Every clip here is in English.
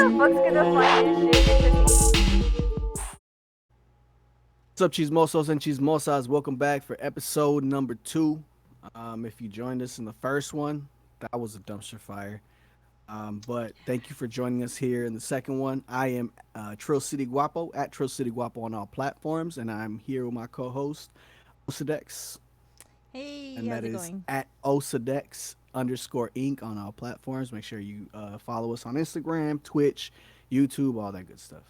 the fuck's gonna find this shit interesting? What's up, chismosos and chismosas? Welcome back for episode number 2. If you joined us in the first one, that was a dumpster fire. But thank you for joining us here in the second one. I am Trill City Guapo at Trill City Guapo on all platforms, and I'm here with my co-host osedax, Hey, and how's that it is going? at osedax underscore Inc. on all platforms. Make sure you follow us on Instagram, Twitch, YouTube, all that good stuff.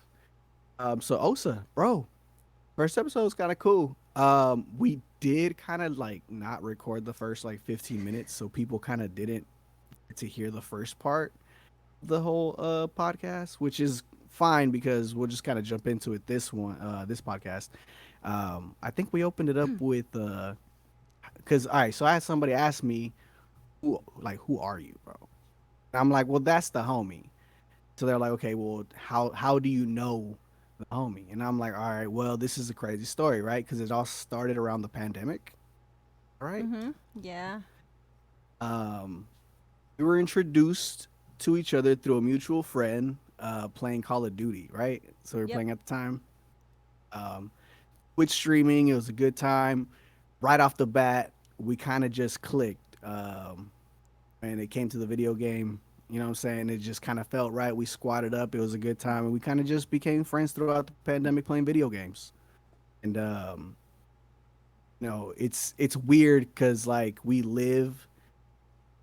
So Osa, bro, first episode was kind of cool. We did kind of like not record the first like 15 minutes, so people kind of didn't get to hear the first part of the whole podcast, which is fine because we'll just kind of jump into it this podcast. I think we opened it up with because all right, so I had somebody ask me who are you, bro? And I'm like, well, that's the homie. So they're like, okay, well, how do you know the homie? And I'm like, all right, well, this is a crazy story, right? Because it all started around the pandemic, right? Mm-hmm. Yeah. Um, we were introduced to each other through a mutual friend playing Call of Duty, right? So we were Yep. playing at the time. Um, with streaming, it was a good time. Right off the bat, we kind of just clicked. And it came to the video game. You know what I'm saying? It just kind of felt right. We squatted up. It was a good time, and we kind of just became friends throughout the pandemic playing video games. And it's weird because like we live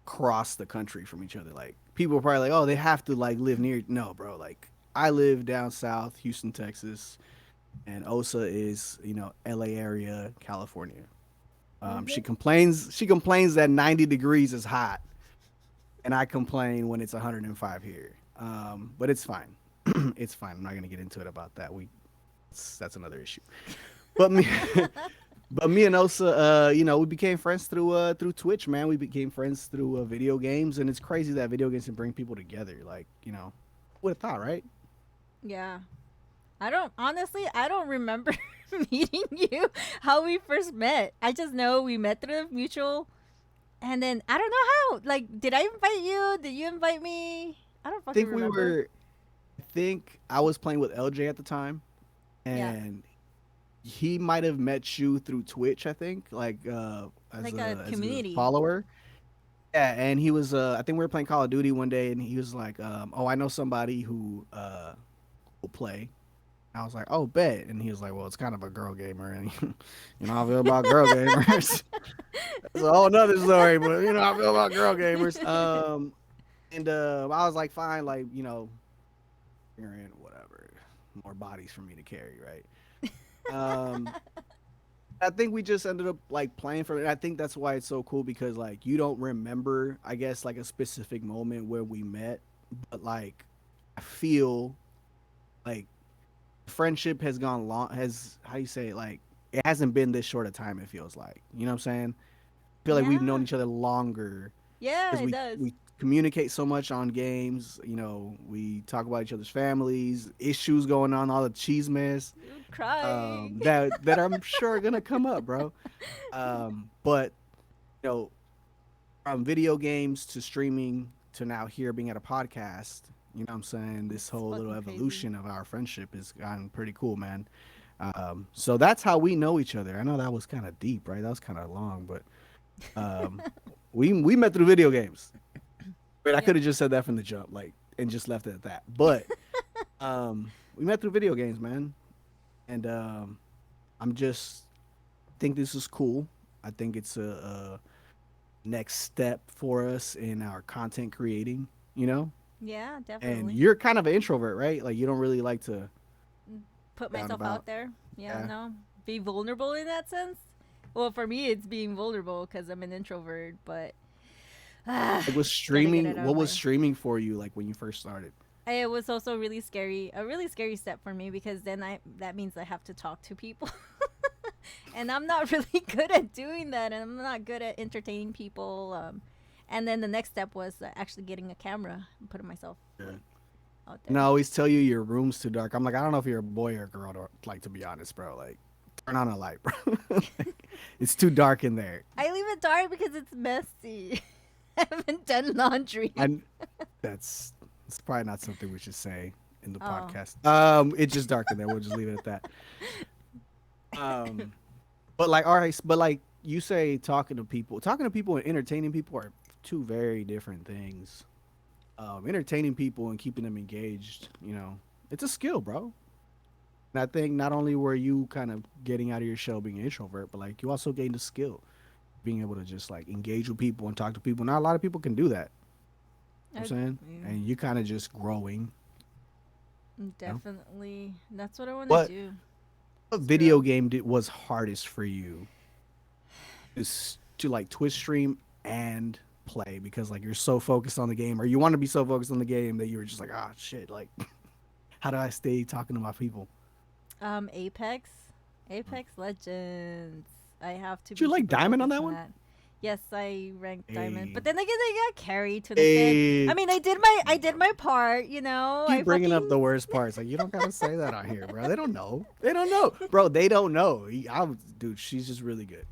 across the country from each other. Like people are probably like, oh, they have to like live near. No, bro. Like I live down south, Houston, Texas, and Osa is L.A. area, California. She Mm-hmm. complains. She complains that 90 degrees is hot, and I complain when it's 105 here. But it's fine. It's fine. I'm not gonna get into it about that. That's another issue. But me, but me and Osa, we became friends through Twitch, man. We became friends through video games, and it's crazy that video games can bring people together. Like, would have thought, right? Yeah. I don't remember meeting you, how we first met. I just know we met through a mutual, and then I don't know how. Like, did I invite you? Did you invite me? I don't I fucking think we remember. were. I think I was playing with LJ at the time, Yeah. and he might have met you through Twitch. I think, like Like a as a community. follower. Yeah, and he was. I think we were playing Call of Duty one day, and he was like, "Oh, I know somebody who will play." I was like, "Oh, bet," and he was like, "Well, it's kind of a girl gamer, and I feel about girl gamers. That's a whole nother story, but I feel about girl gamers." And I was like, "Fine, like you're in whatever, more bodies for me to carry, right?" Um, I think we just ended up like playing for it. I think that's why it's so cool because like you don't remember, I guess, like a specific moment where we met, but like I feel like friendship has gone long. Has how you say it, like it hasn't been this short a time. It feels like you know what I'm saying. I feel like we've known Yeah. each other longer Yeah, because it we does. we communicate so much on games. We talk about each other's families, issues going on, all the cheese mess You're crying. that I'm sure are gonna come up, bro. But you know, from video games to streaming to now here being at a podcast, you know what I'm saying? This It's whole little fucking crazy. evolution of our friendship has gotten pretty cool, man. So that's how we know each other. I know that was kind of deep, right? That was kind of long, but um, we met through video games. But I Yep. could have just said that from the jump, like, and just left it at that. But we met through video games, man. And I'm just think this is cool. I think it's a next step for us in our content creating, Yeah, And definitely. you're kind of an introvert, right? Like you don't really like to Put be out and myself about. out there. Yeah, Yeah. no. Be vulnerable in that sense. Well, for me, it's being vulnerable because I'm an introvert, but Like was gotta get streaming it out what of was my. streaming for you like when you first started? It was also really scary, a really scary step for me because then that means I have to talk to people, and I'm not really good at doing that, and I'm not good at entertaining people. And then the next step was actually getting a camera and putting myself Yeah. like out And I there. always tell you your room's too dark. I'm like, I don't know if you're a boy or a girl, like to be honest, bro. Like, turn on a light, bro. Like, it's too dark in there. I leave it dark because it's messy. I haven't done laundry. And that's It's probably not something we should say in the Oh. podcast. It's just dark in there. We'll just leave it at that. But like, all right, but like you say, talking to people and entertaining people are two very different things. Entertaining people and keeping them engaged, it's a skill, bro. And I think not only were you kind of getting out of your shell being an introvert, but like you also gained a skill being able to just like engage with people and talk to people. Not a lot of people can do that. You know what I'm saying? And you kind of just growing. Definitely. That's what I want What to do. what video game was hardest for you is to like twitch stream and play because like you're so focused on the game or you want to be so focused on the game that you were just like, ah, shit, like how do I stay talking to my people? Apex Legends. I have to. Did you be like super Diamond on focused that one? Yes, I ranked Diamond, Hey. but then again, I got carried to the Hey. fifth. I mean, I did my part, you know. Keep I bringing up fucking- the worst parts. Like you don't gotta say that on here, bro. They don't know. They don't know, bro. They don't know. Dude, she's just really good.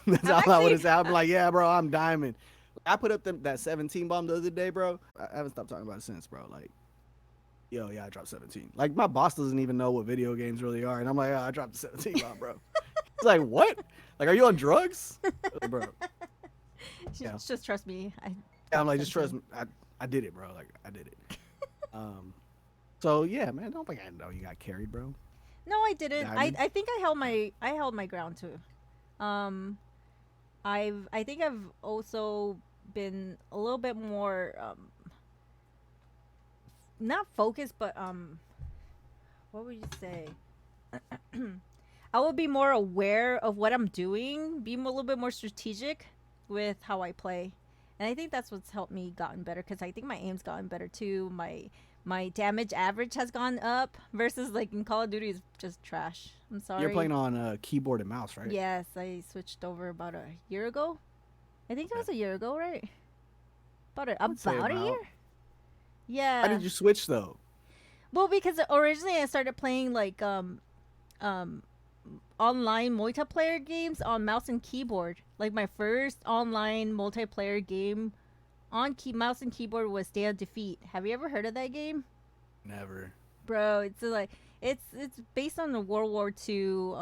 That's all I would have said. I'm like, yeah, bro, I'm diamond. I put up that 17 bomb the other day, bro. I haven't stopped talking about it since, bro. Like, yo, yeah, I dropped 17. Like my boss doesn't even know what video games really are, and I'm like, oh, I dropped the 17 bomb, bro. He's like, what? Like, are you on drugs, like, bro? Yeah. Just trust me. I'm like, just trust me. I did it, bro. Like, I did it. So yeah, man, don't think I know you got carried, bro. No, I didn't. Diamond? I think I held my ground too. I think I've also been a little bit more not focused, but what would you say? I will be more aware of what I'm doing, be a little bit more strategic with how I play, and I think that's what's helped me gotten better because I think my aim's gotten better too. My damage average has gone up versus like in Call of Duty is just trash. I'm sorry. You're playing on keyboard and mouse, right? Yes, I switched over about a year ago. I think it was a year ago, right? would say About a about. year. Yeah. How did you switch though? Well, because originally I started playing like online multiplayer games on mouse and keyboard. Like my first online multiplayer game on mouse and keyboard was Stay of Defeat. Have you ever heard of that game? Never. Bro, it's based on the World War II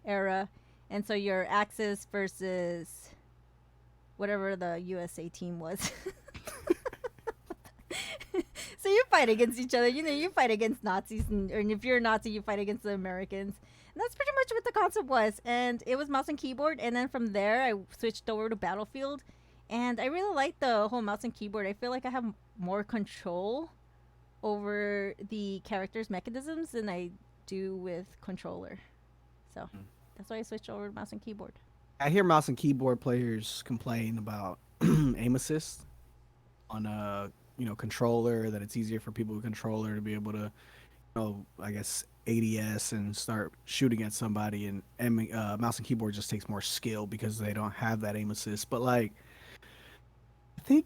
era, and so your Axis versus whatever the USA team was. So you fight against each other. You know, you fight against Nazis, and if you're a Nazi, you fight against the Americans. And that's pretty much what the concept was. And it was mouse and keyboard. And then from there, I switched over to Battlefield. And I really like the whole mouse and keyboard. I feel like I have more control over the character's mechanisms than I do with controller. So that's why I switched over to mouse and keyboard. I hear mouse and keyboard players complain about aim assist on a controller, that it's easier for people with controller to be able to I guess ADS and start shooting at somebody, and mouse and keyboard just takes more skill because they don't have that aim assist. But like I think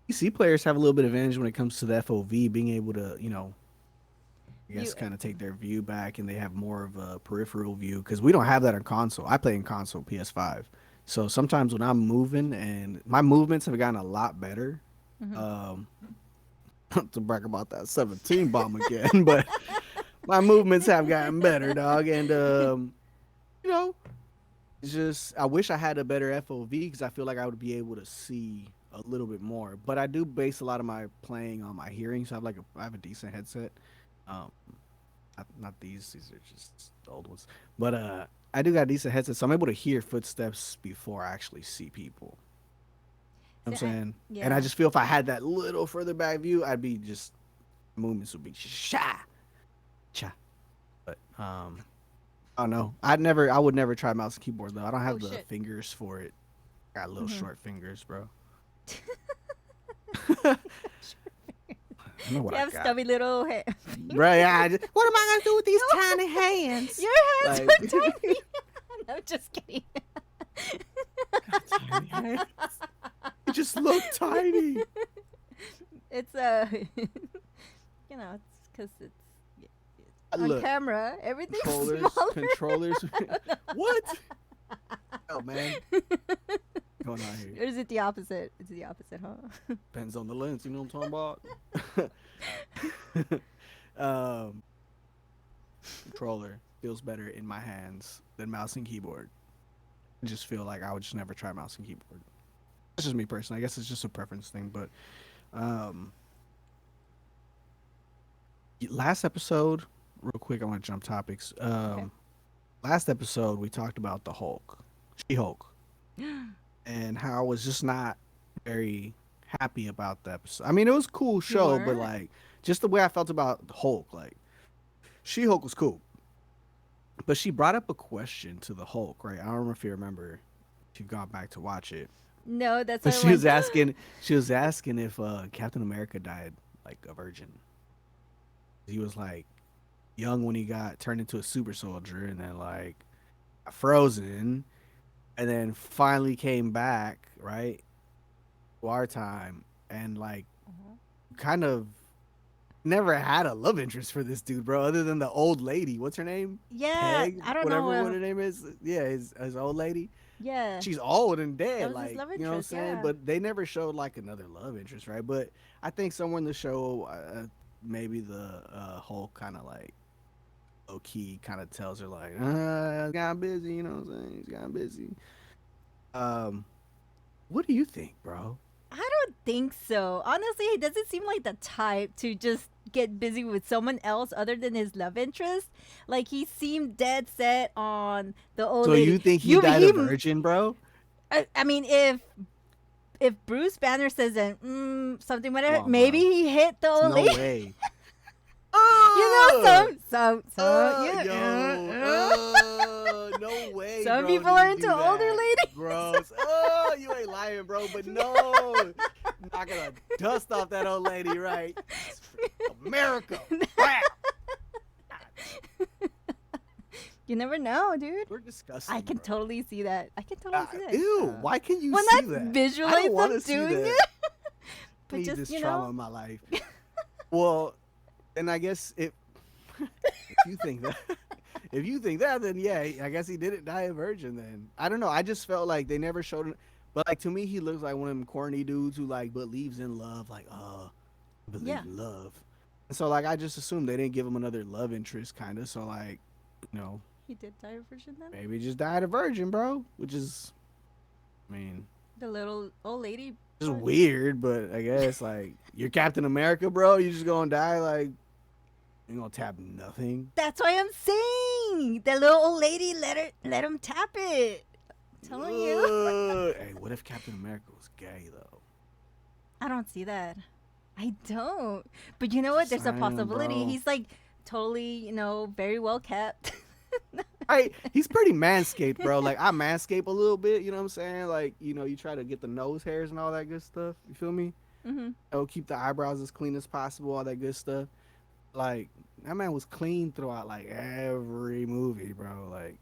PC players have a little bit of advantage when it comes to the FOV, being able to I guess kind of take their view back, and they have more of a peripheral view because we don't have that on console. I play in console PS5, so sometimes when I'm moving, and my movements have gotten a lot better. Not to brag about that 17 bomb again, but my movements have gotten better, dog. And it's just I wish I had a better FOV because I feel like I would be able to see a little bit more. But I do base a lot of my playing on my hearing, so I have a decent headset. Not these are just the old ones, but I do got a decent headset, so I'm able to hear footsteps before I actually see people. You know what I'm saying? And I just feel if I had that little further back view, I'd be just movements would be cha. But I don't know. I would never try mouse and keyboard though. I don't have the fingers for it. I got little short fingers, bro. I know what You I have got. stubby little hands. Bro, yeah, what am I gonna do with these tiny hands? Your hands Like- are tiny. No, just kidding. Tiny hands. They just look tiny. It's it's because it's on Look, camera. Everything's controllers, smaller. controllers. What? Oh man. going on here? Or is it the opposite? It's the opposite, huh? Depends on the lens. You know what I'm talking about? Controller feels better in my hands than mouse and keyboard. I just feel like I would just never try mouse and keyboard. That's just me personally. I guess it's just a preference thing. But um, last episode, real quick, I want to jump topics. Okay. Last episode, we talked about the Hulk, She-Hulk, and how I was just not very happy about the episode. I mean, it was a cool show, but weren't? like just the way I felt about the Hulk, like She-Hulk was cool, but she brought up a question to the Hulk, right? I don't know if you remember, if you've gone back to watch it, No, that's but why I she went, was asking, she was asking if Captain America died like a virgin. He was like young when he got turned into a super soldier, and then like got frozen, and then finally came back, right? To our time, and like kind of never had a love interest for this dude, bro, other than the old lady. What's her name? yeah, Peg, I don't whatever know. what her name is. Yeah, his old lady. Yeah. She's old and That dead, was his like, love you know what I'm interest, saying? yeah. But they never showed like another love interest, right? But I think somewhere in the show, maybe the Hulk kind of like low key kind of tells her like, he's got busy, you know what I'm saying? He's got busy. Um, what do you think, bro? I don't think so. Honestly, he doesn't seem like the type to just get busy with someone else other than his love interest. Like he seemed dead set on the old So lady. you think he died a virgin, bro? I mean, if Bruce Banner says that something whatever, Come on, maybe bro. he hit the There's old no lady. way. You know, some No way. Some bro, people did are he into do older that. ladies. Gross. Oh, you ain't lying, bro. But no, knocking a dust off that old lady, right? America. Wow. You never know, dude. We're disgusting. I can bro. totally see that. I can totally see that. Ew. Why can't you When see I that? visualize I don't wanna them see doing that. it, I but need just this you trauma know, in my life. Well, and I guess if you think that, if you think that, then yeah, I guess he didn't die a virgin. Then I don't know. I just felt like they never showed it. But like to me, he looks like one of them corny dudes who like believes in love. Like, believe Yeah. in love. And so like I just assumed they didn't give him another love interest, kind of. So like, you know, he did die a virgin then. maybe he just died a virgin, bro. Which is, I mean, The little old lady. just part. weird. But I guess like you're Captain America, bro. You just gonna die like. You gonna tap nothing? That's why I'm saying the little old lady let him tap it. I'm telling you. Hey, what if Captain America was gay though? I don't see that. I don't. But you know what? There's a Saying, possibility. bro. He's like totally, very well kept. Right, he's pretty manscaped, bro. Like I manscape a little bit. You know what I'm saying? Like you try to get the nose hairs and all that good stuff. You feel me? hmm Oh, keep the eyebrows as clean as possible. All that good stuff. Like that man was clean throughout like every movie, bro. Like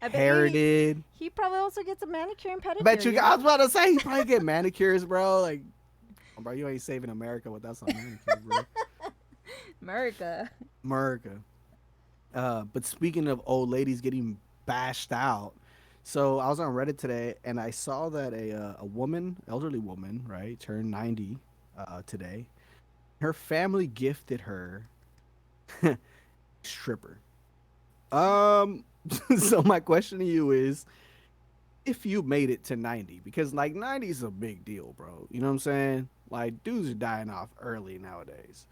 I bet hair he, did. he probably also gets a manicure and pedicure. I bet you. know? I was about to say he probably get manicures, bro. Like, oh, bro, you ain't saving America without some manicures, bro. America. America. But speaking of old ladies getting bashed out, so I was on Reddit today and I saw that a woman, elderly woman, right, turned 90 today. Her family gifted her stripper. So my question to you is, if you made it to 90, because like 90 is a big deal, bro. You know what I'm saying? Like dudes are dying off early nowadays.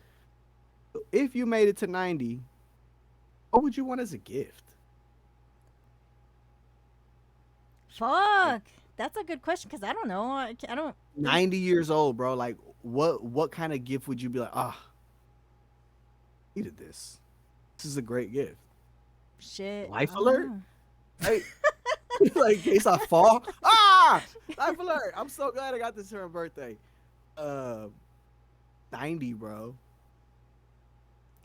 If you made it to 90, what would you want as a gift? Fuck. That's a good question because I don't know. I don't. 90 years old, bro. Like what kind of gift would you be like, needed this. This is a great gift. Shit. Life I don't alert? know. Hey, like in case I fall. Life alert. I'm so glad I got this for her birthday. 90, bro.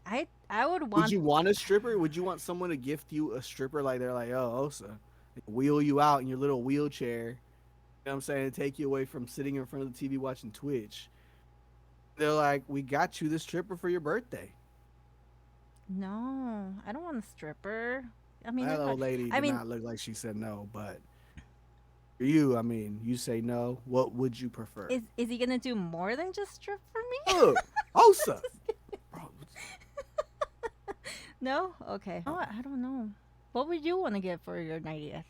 I would want. Would you want a stripper? Would you want someone to gift you a stripper? Like they're like, oh, Osa, wheel you out in your little wheelchair. You know what I'm saying? Take you away from sitting in front of the TV watching Twitch. They're like, we got you this stripper for your birthday. No, I don't want a stripper. I mean, That if old lady I did mean- not look like she said no, but For you, I mean, you say no. What would you prefer? Is he gonna do more than just strip for me? Look, Osa. Bro, No? Okay. Oh, I don't know. What would you want to get for your 90th?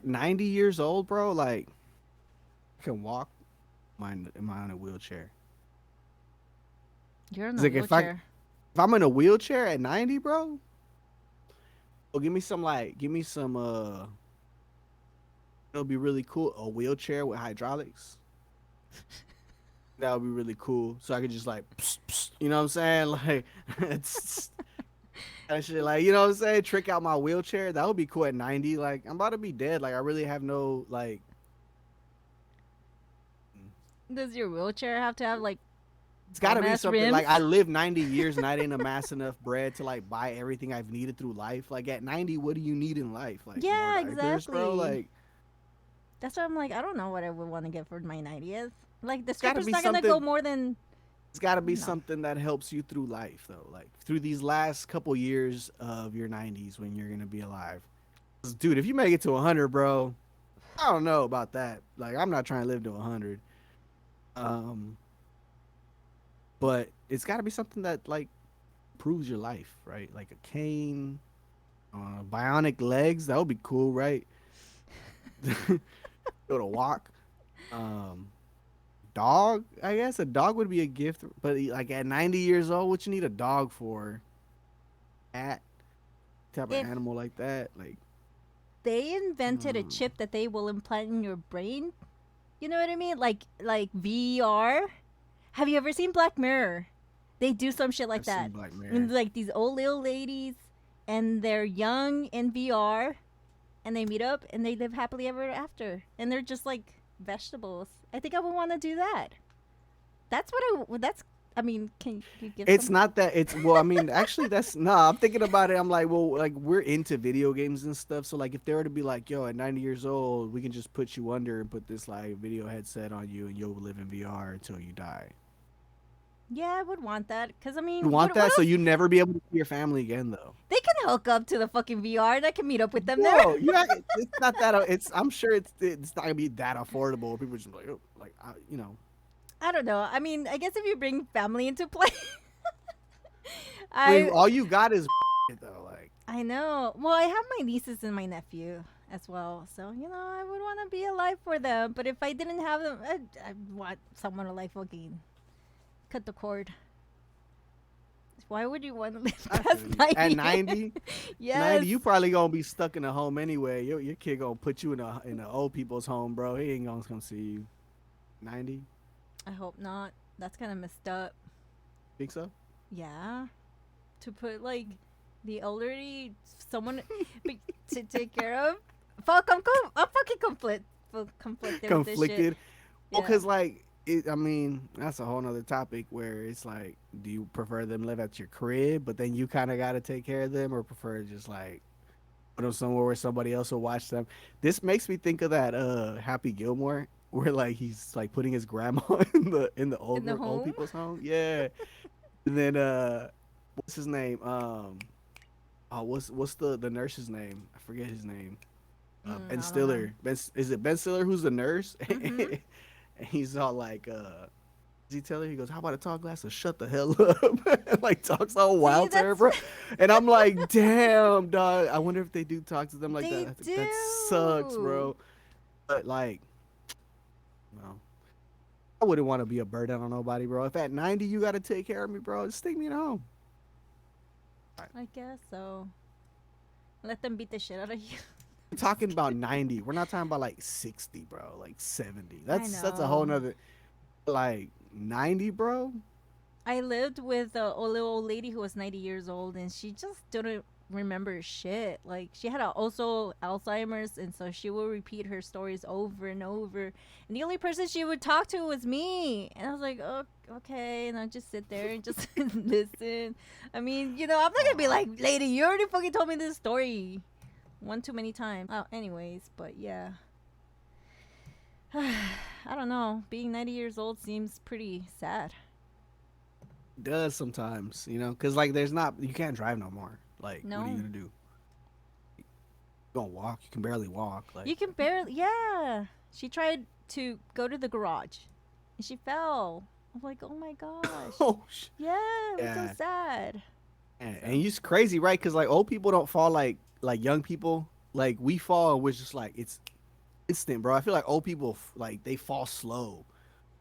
90 years old, bro. Like, I can walk. Am I in a wheelchair? You're in It's a like wheelchair. if I'm in a wheelchair at 90, bro. Oh, give me some. It'll be really cool. A wheelchair with hydraulics. That would be really cool. So I could just like, psst, psst, you know what I'm saying? Like, it's that shit. Like, you know what I'm saying? Trick out my wheelchair. That would be cool at 90. Like, I'm about to be dead. Like, I really have no like. Does your wheelchair have to have like It's got to be dumbass something rims? like I lived 90 years and I didn't amass enough bread to like buy everything I've needed through life. Like at 90, what do you need in life? Like Yeah, more diapers, bro. exactly. Like That's why I'm like, I don't know what I would want to get for my 90th. Like the it's got to stripper's be not gonna something. go more than It's got to be no. something that helps you through life, though. Like through these last couple years of your 90s when you're gonna be alive. 'Cause, dude, if you make it to 100, bro, I don't know about that. Like I'm not trying to live to 100. Um, but it's got to be something that like improves your life, right? Like a cane, bionic legs. That would be cool, right? Go to walk. Um, dog. I guess a dog would be a gift, but like at 90 years old, what you need a dog for? Cat type of If animal like that, like. they invented a Hmm, chip that they will implant in your brain, you know what I mean? Like VR. Have you ever seen Black Mirror? They do some shit like I've seen that. Black And Mirror. like these old little ladies, and they're young in VR, and they meet up and they live happily ever after, and they're just like vegetables. I think I would want to do that. That's what I. That's. I mean, can you give It's some? not that it's well, I mean, actually that's nah, I'm thinking about it. I'm like, well, like we're into video games and stuff. So like if they were to be like, yo, at 90 years old, we can just put you under and put this like video headset on you and you'll live in VR until you die. Yeah, I would want that. Cause I You mean, want what that so else? you never be able to see your family again though. They can hook up to the fucking VR, and I can meet up with them there. Bro, it's not that it's I'm sure it's not gonna be that affordable. People just be like, oh, like you know. I don't know. I mean, I guess if you bring family into play, I mean, I all you got is though, like I know. Well, I have my nieces and my nephew as well, so you know, I would want to be alive for them. But if I didn't have them, I'd want someone to like fucking cut the cord. Why would you want to live I feel past you. 90? At 90, Yes. 90, you probably gonna be stuck in a home anyway. Your kid gonna put you in a old people's home, bro. He ain't gonna come see you. 90, I hope not. That's kind of messed up. think so? Yeah. To put like the elderly someone to take care of. Fuck, I'm fucking conflicted with this shit. Conflicted. Well, Yeah. cause like I mean, that's a whole nother topic where it's like, do you prefer them live at your crib, but then you kind of gotta take care of them, or prefer to just like put them somewhere where somebody else will watch them? This makes me think of that Happy Gilmore, where like he's like putting his grandma in the In the old home? people's home. Yeah. And then what's his name? Oh, what's the nurse's name? I forget his name. Ben I don't know. Stiller. Is it Ben Stiller who's the nurse? Mhm. And he's all like, does he tell her? He goes, "How about a tall glass of shut the hell up?" And, like talks all wild to her, bro. that's And I'm like, damn, dog. I wonder if they do talk to them like they that. I think that sucks, do. bro. But like, no, I wouldn't want to be a burden on nobody, bro. If at 90 you gotta take care of me, bro, just take me at home. I guess so. Let them beat the shit out of you. We're talking about 90. We're not talking about like 60, bro. Like 70. That's a whole know. nother. Like 90, bro. I lived with a little old lady who was 90 years old, and she just didn't remember shit. Like she had also Alzheimer's, and so she would repeat her stories over and over. And the only person she would talk to was me. And I was like, oh, okay. And I just sit there and just listen. I mean, you know, I'm not gonna be like, lady, you already fucking told me this story one too many times. Oh, anyways, but yeah. I don't know. Being 90 years old seems pretty sad. Does sometimes, you know, because like there's not, you can't drive no more. Like, what are you No. gonna do? You gonna walk? You can barely walk. Like, You can barely, yeah. She tried to go to the garage, and she fell. I'm like, oh my gosh. Oh, Yeah, it was so yeah. sad. And it's crazy, right? Because like old people don't fall like young people. Like we fall, which is like it's instant, bro. I feel like old people like they fall slow.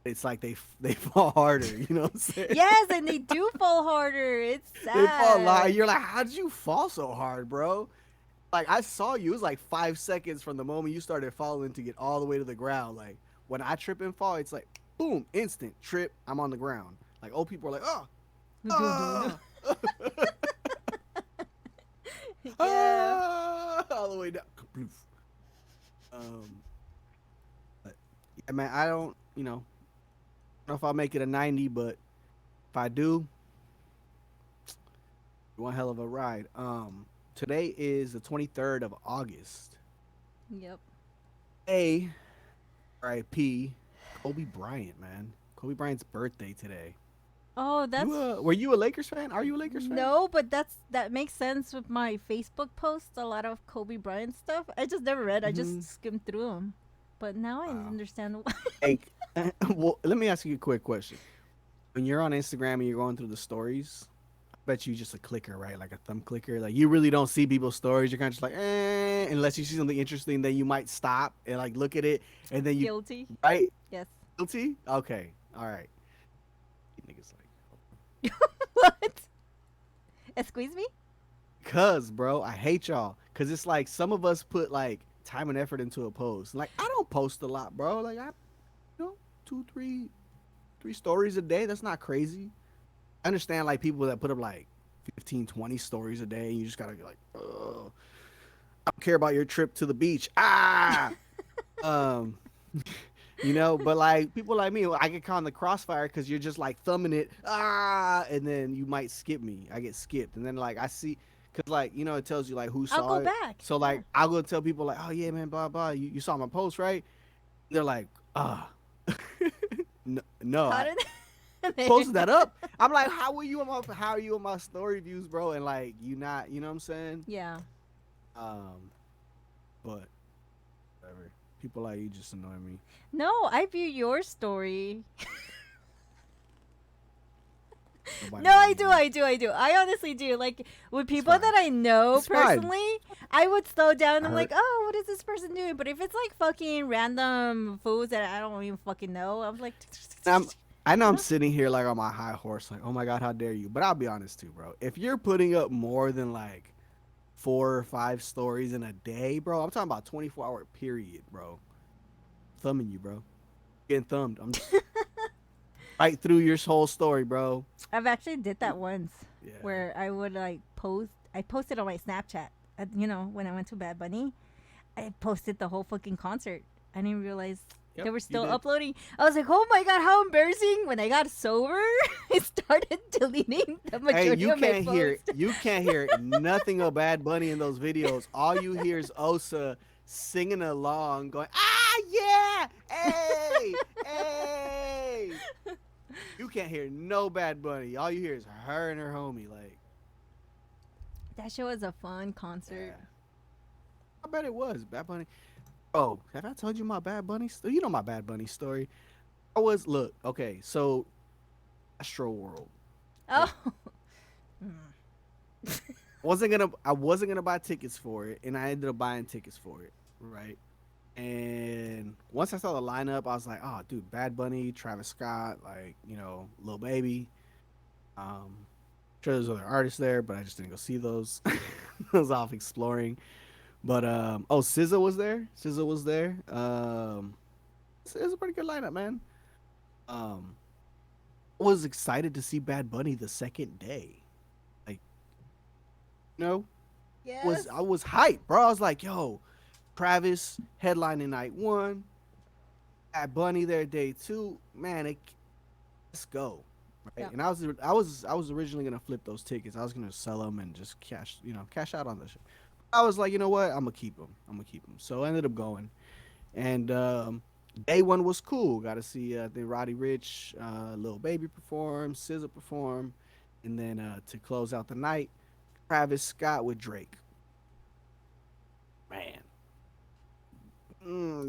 It's like they fall harder. You know what I'm saying? Yes, and they do fall harder. It's They fall a lot. sad. You're like, how did you fall so hard, bro? Like I saw you. It was like 5 seconds from the moment you started falling to get all the way to the ground. Like when I trip and fall, it's like boom, instant trip. I'm on the ground. Like old people are like, oh, ah, Yeah. all the way down. Um, but yeah, man, I don't know if I'll make it a 90, but if I do, one hell of a ride. Today is the 23rd of August. Yep. A R.I.P. Kobe Bryant, man. Kobe Bryant's birthday today. Oh, that's Were you a Lakers fan? Are you a Lakers fan? no, but that makes sense with my Facebook posts. A lot of Kobe Bryant stuff. I just never read. I just skimmed through them. But now I Wow. understand why. Like, well, let me ask you a quick question. When you're on Instagram and you're going through the stories, I bet you just a clicker, right? Like a thumb clicker. Like you really don't see people's stories. You're kind of just like, unless you see something interesting, then you might stop and like look at it, and then you, Guilty. right? Yes. Guilty? Okay, all right. You niggas like, What? Squeeze me? cuz, bro, I hate y'all. Cause it's like some of us put like time and effort into a post. Like I don't post a lot, bro. Like two, three stories a day. That's not crazy. I understand like people that put up like 15, 20 stories a day. And you just gotta be like, oh, I don't care about your trip to the beach. Ah, um, but like people like me, I get caught in the crossfire because you're just like thumbing it, and then you might skip me. I get skipped, and then like I see, cause like it tells you like who I'll saw go it. back. So Yeah. like I'll go tell people like, oh yeah, man, blah blah. You saw my post, right? They're like, no, How I did they- posted that up. I'm like, how are you on my story views, bro? And like you not, you know what I'm saying? Yeah. But whatever. People like you just annoy me. No, I view your story. Nobody No, I believes do, me. I do. I honestly do. Like with people fine. that I know It's fine. personally, I would slow down. I I'm heard- like, oh, what is this person doing? But if it's like fucking random foods that I don't even fucking know, I'm like, I know I'm know? sitting here like on my high horse, like, oh my god, how dare you? But I'll be honest too, bro. If you're putting up more than like 4 or 5 stories in a day, bro, I'm talking about 24-hour period, bro. Thumbing you, bro. Getting thumbed. I'm just right through your whole story, bro. I've actually did that once, Yeah. where I would like post. I posted on my Snapchat. When I went to Bad Bunny, I posted the whole fucking concert. I didn't realize Yep, they were you still did. uploading. I was like, oh my god, how embarrassing! When I got sober, I started deleting the majority Hey, you of my can't hear posts. you can't hear nothing of Bad Bunny in those videos. All you hear is Osa singing along, going, yeah, hey, hey. You can't hear no Bad Bunny. All you hear is her and her homie. Like, That show was a fun concert. yeah. I bet it was Bad Bunny. Oh, have I told you my Bad Bunny story? You know my Bad Bunny story. Look, okay, so Astro World. Oh, I wasn't gonna buy tickets for it, and I ended up buying tickets for it, right? And once I saw the lineup, I was like, oh dude, Bad Bunny, Travis Scott, like, Lil Baby. Sure there's other artists there, but I just didn't go see those. I was off exploring. But SZA was there. SZA was there. It was a pretty good lineup, man. I was excited to see Bad Bunny the second day. Like, yes. I was hyped, bro. I was like, yo, Travis headlining night 1, Bad Bunny there day 2. Man, let's go. Right? Yeah. And I was originally gonna flip those tickets. I was gonna sell them and just cash out on this shit. I was like, you know what? I'm gonna keep them. So I ended up going, and day 1 was cool. Got to see the Roddy Ricch, Lil Baby perform, SZA perform, and then to close out the night, Travis Scott with Drake. Man,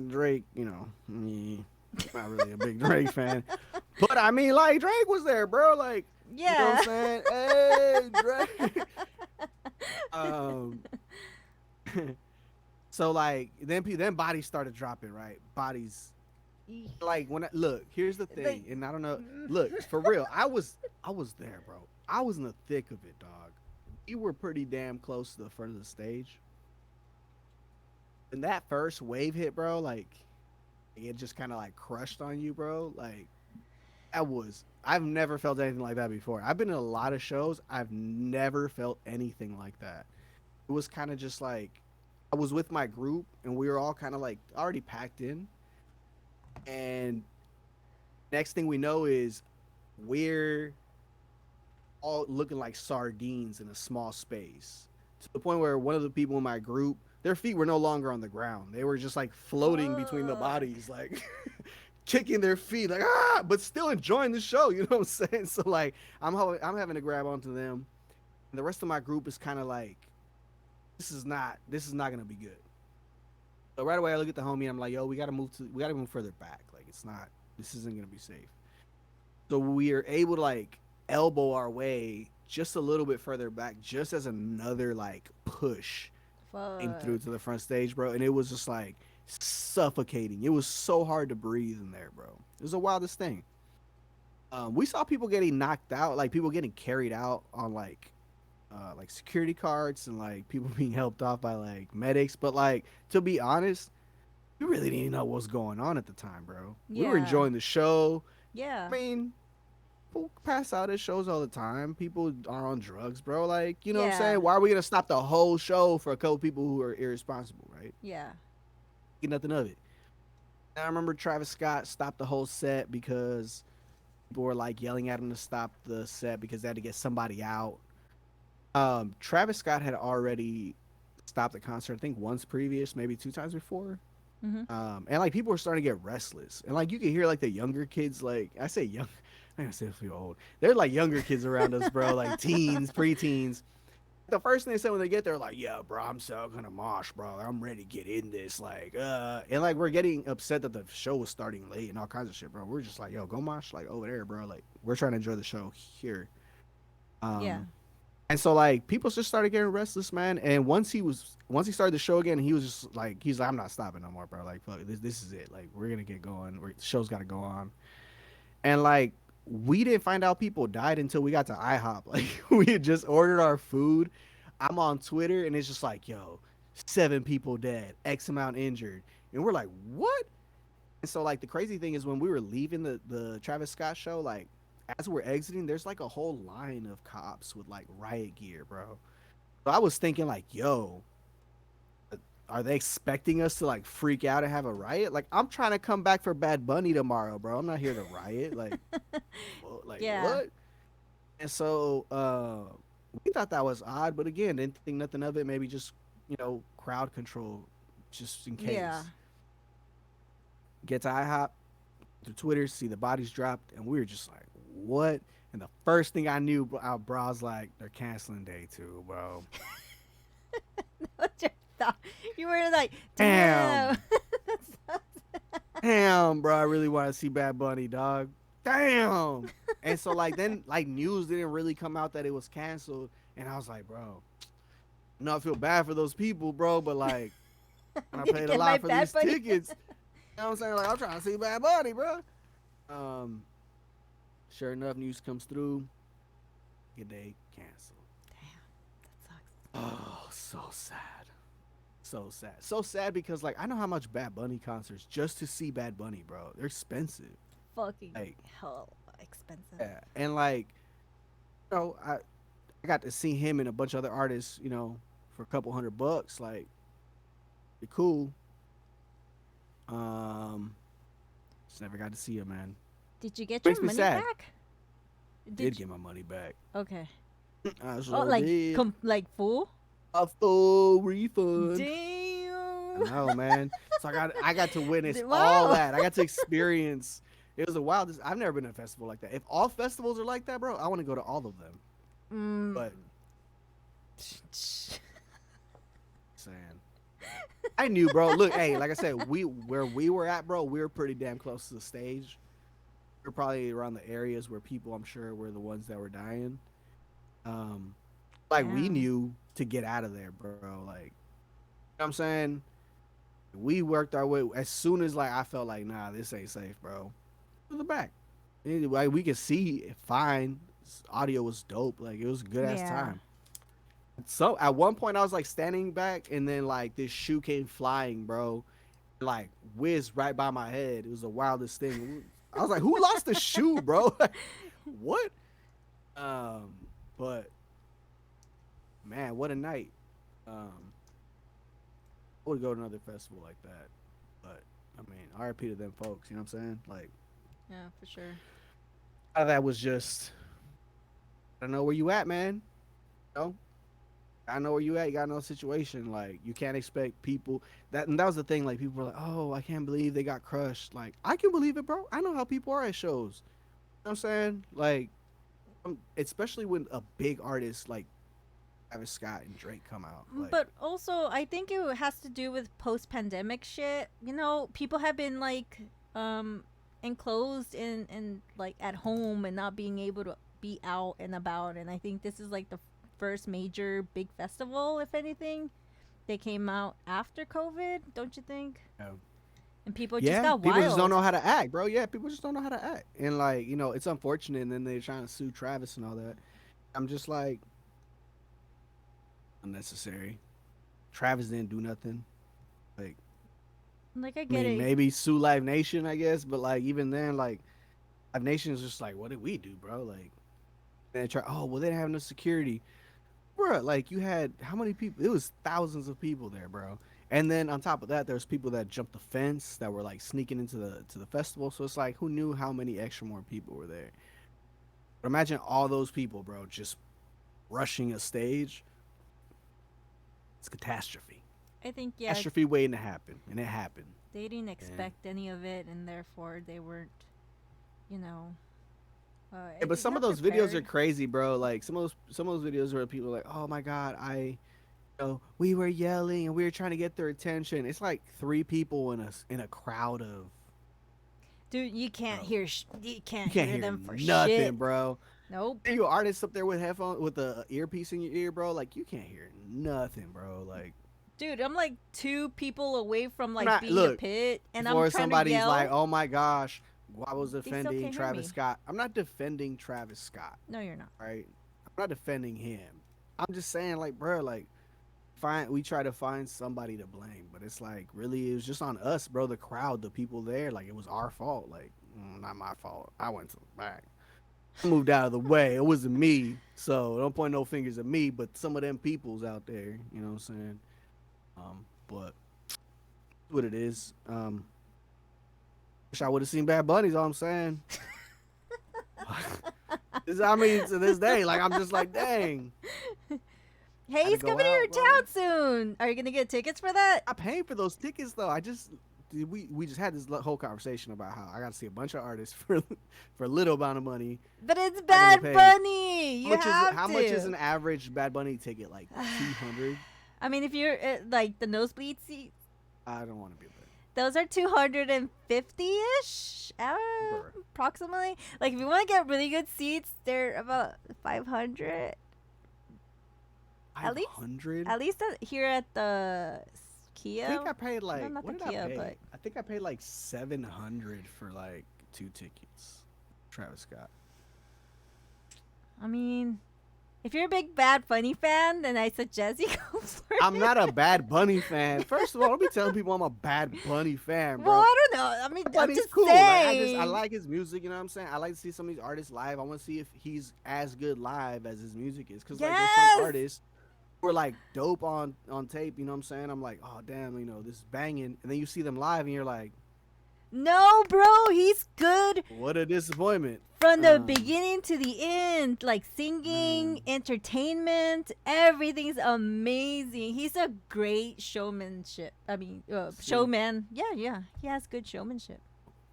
Drake, not really a big Drake fan. But I mean, like, Drake was there, bro. Like, you know what Yeah. I'm saying? Hey, Drake. um, so like, then bodies started dropping, right? Bodies. Like when look, here's the Like, thing, and I don't know. Look, for real, I was there, bro. I was in the thick of it, dog. We were pretty damn close to the front of the stage. And that first wave hit, bro, like it just kind of like crushed on you, bro. Like I've never felt anything like that before. I've been in a lot of shows. I've never felt anything like that. It was kind of just like I was with my group and we were all kind of like already packed in. And next thing we know is we're all looking like sardines in a small space to the point where one of the people in my group, their feet were no longer on the ground. They were just like floating between the fuck. bodies, like kicking their feet, like but still enjoying the show. You know what I'm saying? So like, I'm having to grab onto them, and the rest of my group is kind of like, this is not gonna be good. So right away, I look at the homie, and I'm like, yo, we gotta move further back. Like it's not, this isn't gonna be safe. So we are able to like elbow our way just a little bit further back, just as another like push came through Fuck. to the front stage, bro. And it was just like suffocating. It was so hard to breathe in there, bro. It was the wildest thing. We saw people getting knocked out, like people getting carried out on like security carts and like people being helped off by like medics. But like to be honest, we really didn't know what was going on at the time, bro. We were Yeah. enjoying the show. Yeah. I mean, people pass out at shows all the time. People are on drugs, bro. Like, you know what I'm Yeah. saying? Why are we gonna stop the whole show for a couple people who are irresponsible, right? Yeah. Get nothing of it. I remember Travis Scott stopped the whole set because people were like yelling at him to stop the set because they had to get somebody out. Travis Scott had already stopped the concert, I think once previous, maybe two times before. Mhm. And like people were starting to get restless, and like you could hear like the younger kids, like I say young, I gotta say feel old. They're like younger kids around us, bro, like teens, preteens. The first thing they say when they get there, like, yeah, bro, I'm so gonna mosh, bro. I'm ready to get in this, like, and like we're getting upset that the show was starting late and all kinds of shit, bro. We're just like, yo, go mosh like over there, bro. Like we're trying to enjoy the show here. Yeah. Um, and so like people just started getting restless, man. And once he started the show again, he was just like he's like, I'm not stopping no more, bro. Like fuck, this is it. Like we're gonna get going. The show's gotta go on. And like we didn't find out people died until we got to IHOP. Like we had just ordered our food. I'm on Twitter and it's just like, yo, 7 people dead, X amount injured. And we're like, what? And so like the crazy thing is when we were leaving the Travis Scott show, like as we're exiting, there's like a whole line of cops with like riot gear, bro. So I was thinking like, yo, are they expecting us to like freak out and have a riot? Like I'm trying to come back for Bad Bunny tomorrow, bro. I'm not here to riot. Like, like Yeah. what? And so we thought that was odd, but again, didn't think nothing of it. Maybe just crowd control, just in Yeah. case. Get to IHOP through Twitter, see the bodies dropped, and we were just like, what? And the first thing I knew, bro, I was like, they're canceling day two, bro. What's your thought? You were like, damn. Damn. Damn, bro, I really want to see Bad Bunny, dog. Damn. And so like then like news didn't really come out that it was canceled, and I was like, bro, no, I feel bad for those people, bro, but like I'm I gonna paid a get my lot for Bad these Bunny. tickets. You know what I'm saying? Like I'm trying to see Bad Bunny, bro. Um, sure enough, news comes through. Good day, canceled. That sucks. Oh, so sad. So sad. So sad because like I know how much Bad Bunny concerts just to see Bad Bunny, bro. They're expensive. Fucking Like hell expensive. yeah. And like I got to see him and a bunch of other artists, for a couple $100. Like they're cool. Um just never got to see him, man. Did you get Makes your me money sad. back? Did get my money back. Okay. I Oh, sure like did. like full? A full refund. Damn. No, man. So I got to witness Wow. all that. I got to experience. It was a wild. I've never been to a festival like that. If all festivals are like that, bro, I want to go to all of them. Mm. But saying, I knew, bro. Look, hey, like I said, where we were at, bro, we were pretty damn close to the stage. We are probably around the areas where people, I'm sure, were the ones that were dying. Um, like we Damn. knew to get out of there, bro. Like, you know what I'm saying? We worked our way as soon as like I felt like, nah, this ain't safe, bro. To the back. Anyway, we could see it fine. Audio was dope. Like it was a good ass Yeah. time. So at one point I was like standing back and then like this shoe came flying, bro. Like whizzed right by my head. It was the wildest thing. I was like, who lost the shoe, bro? What? Um, but man, what a night. I would go to another festival like that. But I mean, RIP to them folks, you know what I'm saying? Like Yeah, for sure. that was just I don't know where you at, man. You know? I know where you at. You got no situation. Like you can't expect people that. And that was the thing. Like people were like, "Oh, I can't believe they got crushed." Like I can believe it, bro. I know how people are at shows. You know what I'm saying? Like, especially when a big artist like Travis Scott and Drake come out. Like, But also, I think it has to do with post-pandemic shit. You know, people have been like enclosed in like at home and not being able to be out and about. And I think this is like the first major big festival, if anything. They came out after COVID, don't you think? yeah, And people just yeah, got people wild. just don't know how to act, bro. Yeah, people just don't know how to act, and like you know, it's unfortunate. And then they're trying to sue Travis and all that. I'm just like unnecessary. Travis didn't do nothing. Like Like I I get mean, it. maybe sue Live Nation, I guess, but like even then, like Live Nation is just like, what did we do, bro? Like, they try. Oh, well, they didn't have no security, bro. Like, you had how many people? It was thousands of people there, bro. And then on top of that, there's people that jumped the fence that were like sneaking into the festival. So it's like, who knew how many extra more people were there? But imagine all those people, bro, just rushing a stage. It's catastrophe. I think yeah, Catastrophe waiting to happen, and it happened. they didn't And expect any of it, and therefore they weren't, you know. yeah, but some Not of those videos are prepared. crazy, bro. Like some of those videos where people are like, "Oh my god, we were yelling and we were trying to get their attention." It's like three people in a crowd of Dude, you can't bro. hear. You can't You can't hear hear them for nothing, shit. bro. Nope. You artists up there with headphones with a earpiece in your ear, bro. Like you can't hear nothing, bro. Like Dude, I'm like two people away from I'm like not being a look pit, and I'm before trying to somebody's like, yell. "Oh my gosh, I was They still defending can't hear Travis me. Scott." I'm not defending Travis Scott, No, you're not. right? I'm not defending him. I'm just saying, like, bro, like we try to find somebody to blame, but it's like really it was just on us, bro. The crowd, the people there, like it was our fault. Like not my fault. I went to the back. I moved out of the way. It wasn't me, so don't point no fingers at me. But some of them people's out there, you know what I'm saying? But what it is. Wish I would have seen Bad Bunny's. All I'm saying. I mean, to this day, like I'm just like, dang. Hey, Had to he's go coming to your out, bro. town soon. Are you gonna get tickets for that? I paid for those tickets though. We just had this whole conversation about how I got to see a bunch of artists for a little amount of money. But it's I Bad gotta pay. Bunny. You have How to. much is an average Bad Bunny ticket? Like 200. I mean, if you're like the nosebleed seat, I don't want to be there. those are 250-ish, Bruh. approximately. Like if you want to get really good seats, they're about 500. At least- 500. At least here at the I Kia. think I paid like not what the did Kia, I pay? but- I think I paid like 700 for like 2 tickets. Travis Scott. I mean, if you're a big Bad Bunny fan, then I suggest you go for I'm it. not a Bad Bunny fan. First of all, don't be telling people I'm a Bad Bunny fan, bro. Well, I don't know. I mean, I'm Bunny's just cool. Like, saying. I like his music. You know what I'm saying? I like to see some of these artists live. I want to see if he's as good live as his music is. Cause like there's Yes! some artists who are like dope on tape. You know what I'm saying? I'm like, oh damn, you know this is banging. And then you see them live, and you're like, No, bro, he's good what a disappointment. from the Um, beginning to the end. Like singing, Mm. entertainment, everything's amazing. He's a great showmanship. I mean, See. showman. Yeah, he has good showmanship.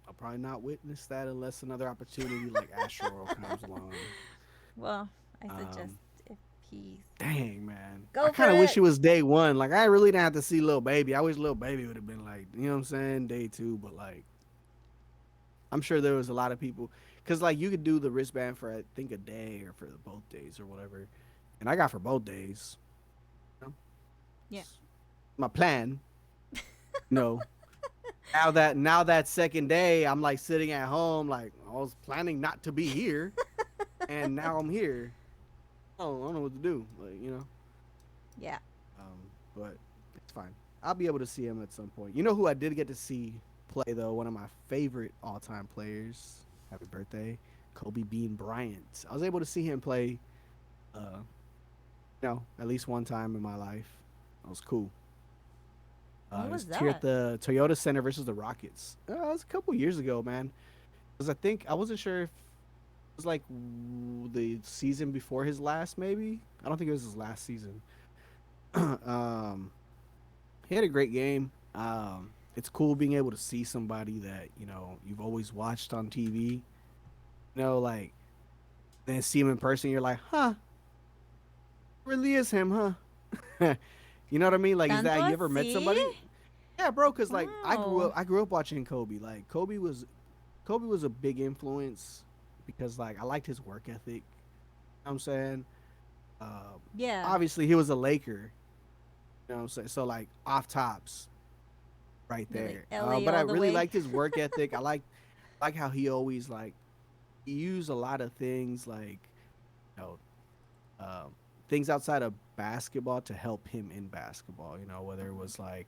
I'll probably not witness that unless another opportunity like Astro comes along. Well, I suggest Um, if He's Dang, man. Go I for kind of wish it. it was day one. Like, I really didn't have to see Lil Baby. I wish Lil Baby would have been like, you know what I'm saying, day two. But like, I'm sure there was a lot of people because like you could do the wristband for I think a day or for both days or whatever, and I got for both days. You know? Yeah. It's my plan. No. Now that second day, I'm like sitting at home, like I was planning not to be here, and now I'm here. I don't know what to do. Like, you know. Yeah. But it's fine. I'll be able to see him at some point. You know who I did get to see play though? One of my favorite all-time players. Happy birthday, Kobe Bean Bryant. I was able to see him play, at least one time in my life. That was cool. When It was was here at that? the Toyota Center versus the Rockets. It was a couple years ago, man. Because I think I wasn't sure if it was like the season before his last, maybe. I don't think it was his last season. um, he had a great game. It's cool being able to see somebody that you've always watched on TV. Like then see him in person. You're like, huh, really is him, huh? You know what I mean? Like, is Tanto that you ever met así? somebody? Yeah, bro. Cause like Wow. I grew up watching Kobe. Like Kobe was a big influence because like I liked his work ethic. You know what I'm saying, Yeah. obviously he was a Laker. You know what I'm saying? So like off tops, right You're like there. LA But I all the really way. liked his work ethic. I like how he always like he used a lot of things like you know um, things outside of basketball to help him in basketball. Whether it was like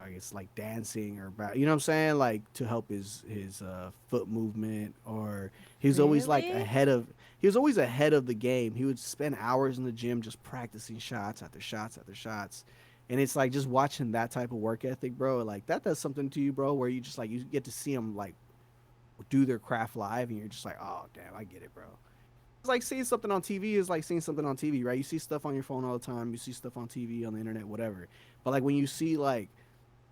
I guess like dancing or you know what I'm saying, like to help his foot movement, or he was always like Really? he was always ahead of the game. He would spend hours in the gym just practicing shots after shots after shots. And it's like just watching that type of work ethic, bro. Like that does something to you, bro. Where you just like you get to see them like do their craft live, and you're just like, oh damn, I get it, bro. It's like seeing something on TV is like seeing something on TV, right? You see stuff on your phone all the time. You see stuff on TV, on the internet, whatever. But like when you see like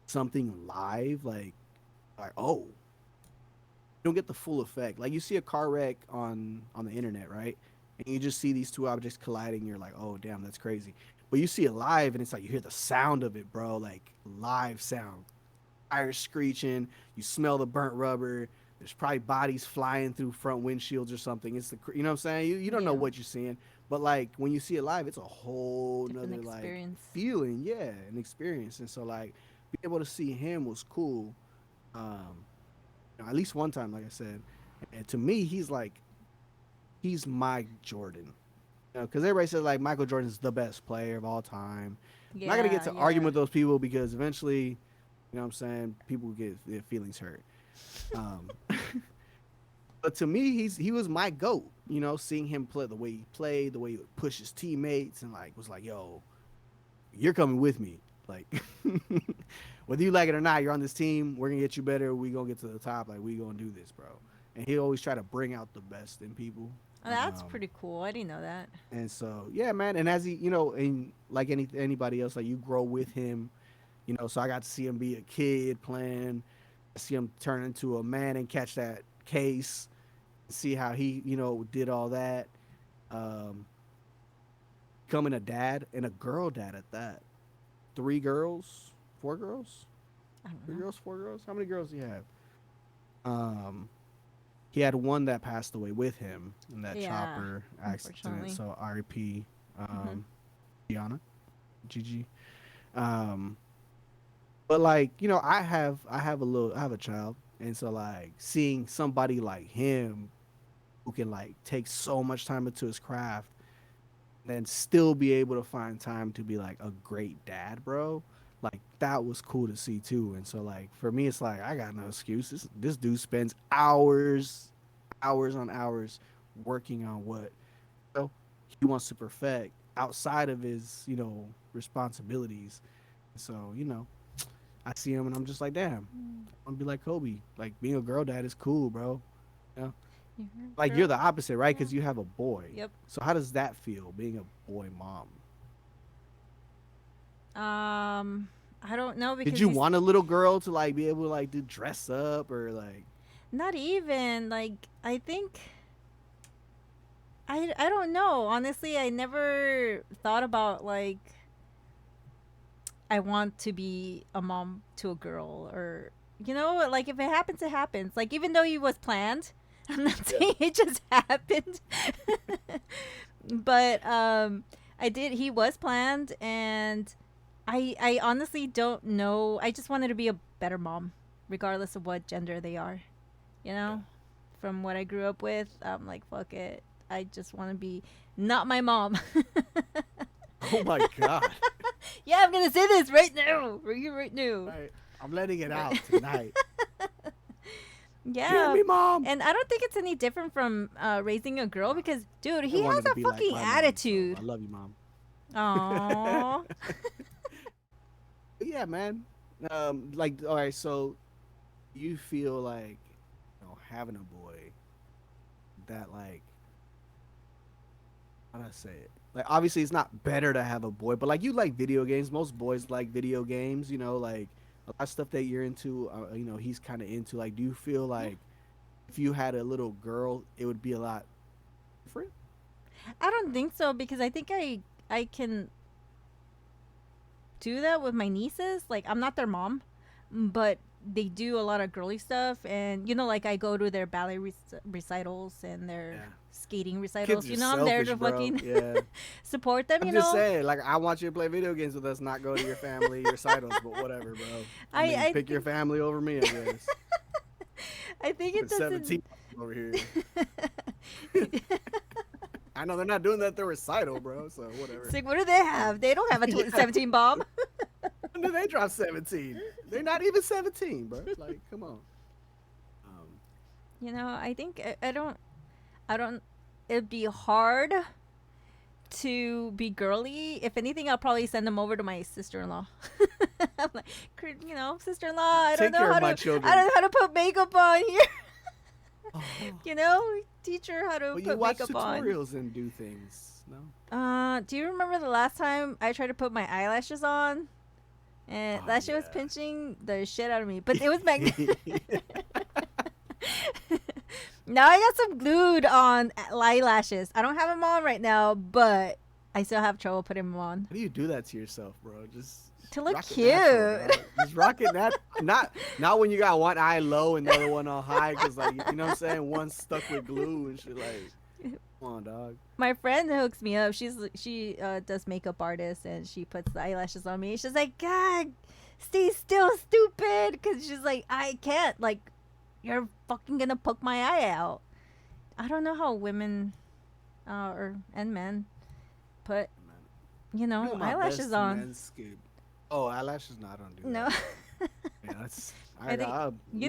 something live, like oh, you don't get the full effect. Like you see a car wreck on the internet, right? And you just see these two objects colliding. You're like, oh damn, that's crazy. But you see it live, and it's like you hear the sound of it, bro. Like live sound, tires screeching. You smell the burnt rubber. There's probably bodies flying through front windshields or something. You know what I'm saying? You don't know Yeah. what you're seeing, but like when you see it live, it's a whole Different nother like experience. feeling, yeah, an experience. And so like being able to see him was cool. Um, at least one time, like I said, and to me, he's my Jordan. Because everybody says like Michael Jordan is the best player of all time. I'm not gonna get Yeah, to arguing yeah. with those people because eventually, what I'm saying, people get their feelings hurt. Um, but to me, he was my goat. Seeing him play the way he played, the way he would push his teammates, and like was like, "Yo, you're coming with me." Like, whether you like it or not, you're on this team. We're gonna get you better. We gonna get to the top. Like, we gonna do this, bro. And he always try to bring out the best in people. Oh, that's Um, pretty cool. I didn't know that. and so, yeah, man. And as he, and like anybody else, like you grow with him. So I got to see him be a kid playing. I see him turn into a man and catch that case. See how he, did all that. Um, Becoming a dad and a girl dad at that. 3 girls, 4 girls, I don't 3 know. girls, 4 girls. How many girls do you have? Um, he had one that passed away with him in that Yeah, chopper accident. unfortunately. So R.I.P. Hmm. Gianna, Gigi. Um, but like I have a child, and so like seeing somebody like him who can like take so much time into his craft and still be able to find time to be like a great dad, bro. Like that was cool to see too. And so like for me, it's like I got no excuses. This dude spends hours on hours working on what he wants to perfect outside of his responsibilities. So I see him and I'm just like, damn, I'm gonna be like Kobe. Like being a girl dad is cool, bro. You know? Like you're Girl. the opposite, right? Yeah. Because you have a boy. Yep. So how does that feel, being a boy mom? I don't know Did because you he's want a little girl to like be able to like do dress up or like? not even like I don't know. Honestly, I never thought about like I want to be a mom to a girl or like if it happens, it happens. Like even though it was planned, I'm not Yeah. saying it just happened. But I did he was planned and I honestly don't know. I just wanted to be a better mom regardless of what gender they are. You know? From what I grew up with, I'm like fuck it. I just want to be not my mom. Oh my god. Yeah, I'm gonna say this right now. Right now. Right. I'm letting it out tonight. Yeah. Hear me, mom. And I don't think it's any different from raising a girl because, dude, he I wanted has to a be like fucking my mom, so attitude. I love you, mom. Aww. Yeah, man. Like, all right. So, you feel like, having a boy that like, how do I say it? Like, obviously, it's not better to have a boy, but like, you like video games. Most boys like video games. Like a lot of stuff that you're into. He's kind of into. Like, do you feel like if you had a little girl, it would be a lot different? I don't think so because I think I can do that with my nieces. Like, I'm not their mom, but they do a lot of girly stuff. And, like, I go to their ballet recitals and their skating recitals. Kids are I'm there selfish, to bro. fucking Yeah. support them, I'm just saying, like, I want you to play video games with us, not go to your family recitals, but whatever, bro. I mean, pick your family over me, I guess. I think it doesn't. 17 over here. I know they're not doing that at the recital, bro. So whatever. It's like, what do they have? They don't have a 17 bomb. When did they drop 17? They're not even 17, bro. Like, come on. I think I don't. It'd be hard to be girly. If anything, I'll probably send them over to my sister-in-law. I'm like, sister-in-law, I don't know how to put makeup on here. Teach her how to put you watch makeup on. tutorials and do things, no? Do you remember the last time I tried to put my eyelashes on? And that shit was pinching the shit out of me. But it was magnetic. Now I got some glued on eyelashes. I don't have them on right now, but I still have trouble putting them on. How do you do that to yourself, bro? Just to look rock cute. Natural, just rock it not when you got one eye low and the other one on high, because like you know what I'm saying, one's stuck with glue and shit. Like, come on, dog. My friend hooks me up. She does makeup artist and she puts the eyelashes on me. She's like, God, stay still, stupid, because she's like, I can't. Like, you're fucking gonna poke my eye out. I don't know how women and men put eyelashes on. Oh, eyelashes? No, I don't do no. that. Yeah, that's. You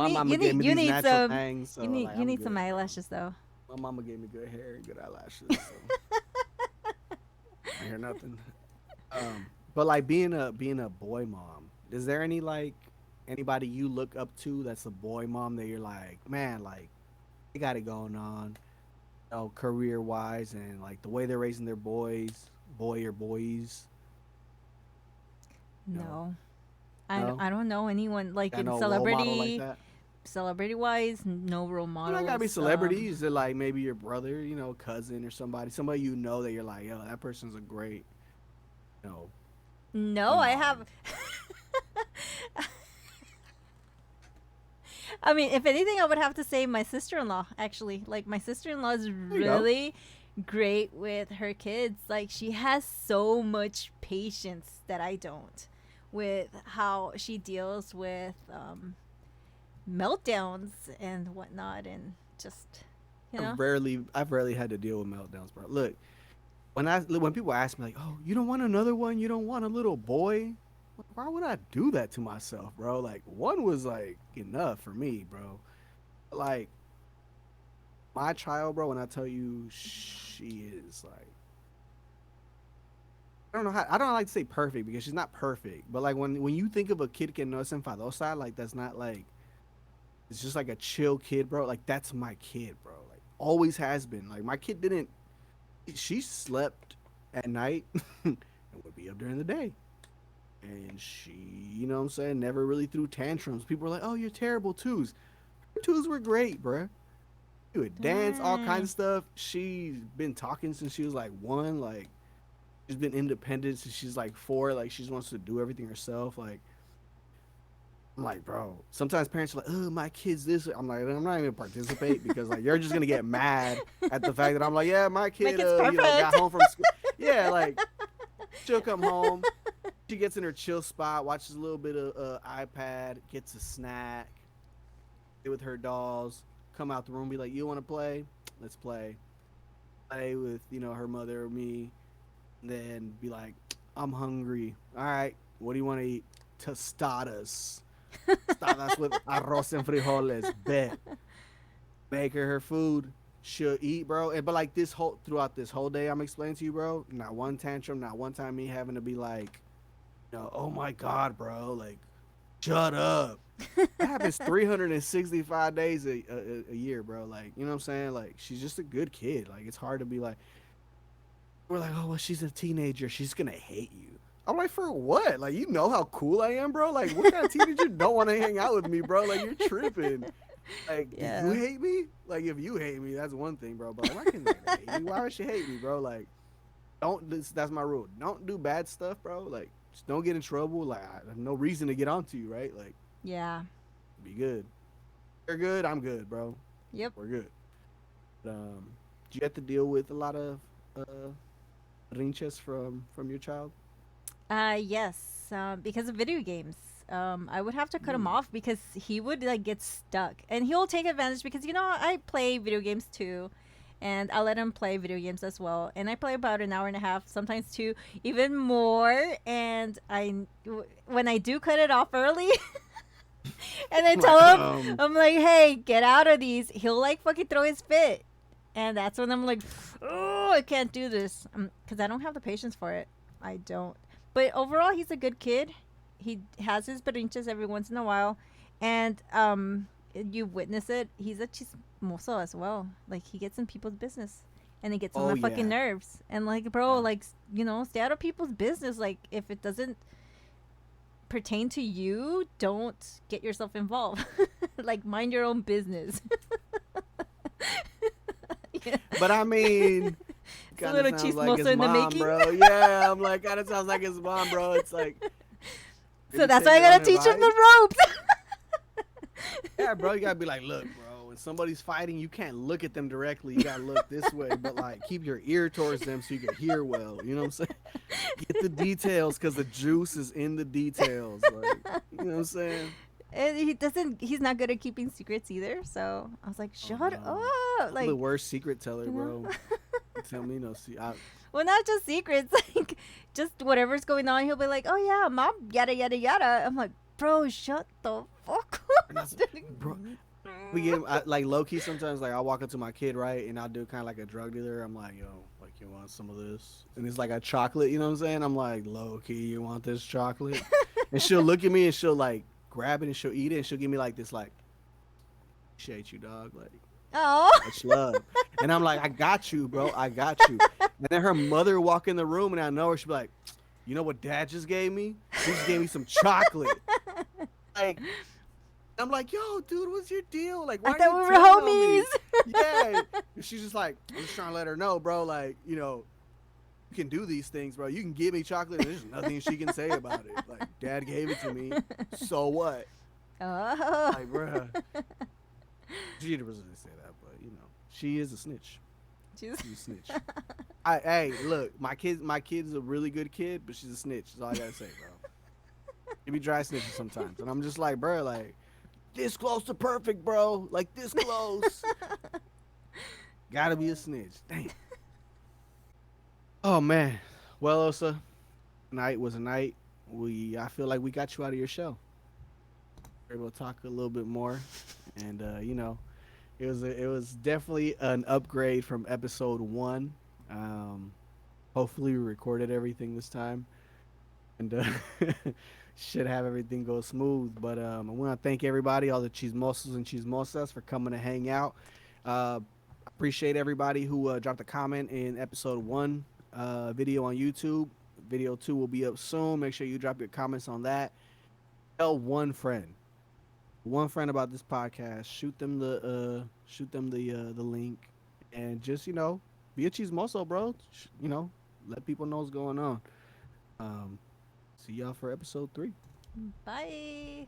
need some eyelashes though. My mama gave me good hair and good eyelashes. So. I hear nothing. But like being a boy mom, is there anybody you look up to that's a boy mom that you're like, man, like they got it going on, career wise and like the way they're raising their boys, boy or boys? No. No? I don't know anyone like in no celebrity like celebrity wise, no role models. You gotta be celebrities. They're like maybe your brother, cousin or somebody that you're like, yo, that person's a great, No, I have. I mean, if anything, I would have to say my sister-in-law. Actually, like my sister-in-law is really great with her kids. Like she has so much patience that I don't, with how she deals with meltdowns and whatnot, and just I've rarely had to deal with meltdowns, bro. Look, when people ask me like, oh, you don't want another one? You don't want a little boy? Why would I do that to myself, bro? Like one was like enough for me, bro. Like my child, bro, when I tell you she is like, I don't like to say perfect because she's not perfect, but like when you think of a kid que no es enfadosa, like that's not like, it's just like a chill kid, bro. Like that's my kid, bro. Like always has been. Like my kid she slept at night and would be up during the day. And she, you know what I'm saying, never really threw tantrums. People were like, oh, you're terrible twos. Her twos were great, bruh. She would dance, all kinds Dang. of stuff. She's been talking since she was like 1. Like she's been independent since she's like 4. Like she just wants to do everything herself. Like I'm like, bro. Sometimes parents are like, "Oh, my kid's this." I'm like, I'm not even gonna participate because like you're just gonna get mad at the fact that I'm like, yeah, my My kid, kid's perfect. got home from school. Yeah, like she'll come home, she gets in her chill spot, watches a little bit of iPad, gets a snack, play with her dolls, come out the room, be like, "You want to play? Let's play." Play with her mother or me, and then be like, "I'm hungry. All right, what do you want to eat? Tostadas." Tostadas with arroz and frijoles. Bet. Make her food. She'll eat, bro. But like throughout this whole day, I'm explaining to you, bro. Not one tantrum, not one time me having to be like, oh my god, bro, like, shut up. That happens 365 days a year, bro. Like, you know what I'm saying? Like, she's just a good kid. Like, it's hard to be like, we're like, oh well, she's a teenager. She's gonna hate you. I'm like, for what? Like, you know how cool I am, bro? Like, what kind of teenager don't want to hang out with me, bro? Like, you're tripping. Like, do you Yeah. hate me? Like, if you hate me, that's one thing, bro. But like, why can't they hate me? Why would she hate me, bro? Like, that's my rule. Don't do bad stuff, bro. Like, just don't get in trouble. Like, I have no reason to get onto you, right? Like, Yeah. be good. You're good. I'm good, bro. Yep. We're good. But, do you have to deal with a lot of rinches from your child? Yes. Because of video games. I would have to cut him Mm. off because he would like get stuck, and he'll take advantage because I play video games too, and I let him play video games as well, and I play about an hour and a half, sometimes 2, even more. And when I do cut it off early, and I tell him, I'm like, hey, get out of these. He'll like fucking throw his fit, and that's when I'm like, oh, I can't do this, because I don't have the patience for it. I don't. But overall, he's a good kid. He has his berrinches every once in a while, and you witness it. He's a chismoso as well. Like, he gets in people's business, and he gets on Oh, my fucking yeah. nerves. And like, bro, Yeah. like, stay out of people's business. Like, if it doesn't pertain to you, don't get yourself involved. Like, mind your own business. Yeah. But I mean, It's a kind little of sounds like chismoso his in the mom, making. bro. Yeah, I'm like, kind of sounds like his mom, bro. It's like, So that's why I gotta teach him the ropes. Yeah, bro, you gotta be like, look, bro, when somebody's fighting, you can't look at them directly. You gotta look this way, but like, keep your ear towards them so you can hear well. You know what I'm saying? Get the details, because the juice is in the details. Like, you know what I'm saying? And he's not good at keeping secrets either. So I was like, shut no. up. I'm Like, the worst secret teller, you know? bro. You tell me no. See, well, not just secrets, like just whatever's going on. He'll be like, oh yeah, mom, yada yada yada. I'm like, bro, shut the fuck up. bro, we get like low key sometimes. Like, I'll walk up to my kid, right, and I'll do kind of like a drug dealer. I'm like, yo, like, you want some of this? And it's like a chocolate. You know what I'm saying? I'm like, low key, you want this chocolate? And she'll look at me and she'll like grab it and she'll eat it and she'll give me like this, like, appreciate you, dog. Like, Oh. much love. And I'm like, I got you, bro. I got you. And then her mother walk in the room and I know her. She'll be like, you know what dad just gave me? He just gave me some chocolate. Like, I'm like, yo, dude, what's your deal? Like, why I are thought you we were telling on me? homies. Yeah. And she's just like, I'm just trying to let her know, bro. Like, you can do these things, bro. You can give me chocolate and there's nothing she can say about it. Like, dad gave it to me. So what? Oh. Like, bruh. She doesn't say that, but she is a snitch. She's She's a snitch. Hey, look, my kid's a really good kid, but she's a snitch. That's all I gotta say, bro. She be dry snitching sometimes, and I'm just like, bro, like, this close to perfect, bro. Like, this close. Gotta be a snitch. Damn. Oh man. Well, Osa, tonight was a night. I feel like we got you out of your shell. We're able to talk a little bit more, and it was definitely an upgrade from episode 1. Hopefully we recorded everything this time, and should have everything go smooth. But I want to thank everybody, all the chismosos and chismosas, for coming to hang out. Appreciate everybody who dropped a comment in episode 1 video on YouTube. Video 2 will be up soon. Make sure you drop your comments on that. Tell one friend. one friend about this podcast. Shoot them the link, and just be a chismoso, bro. Let people know what's going on. Um, See y'all for episode 3. Bye.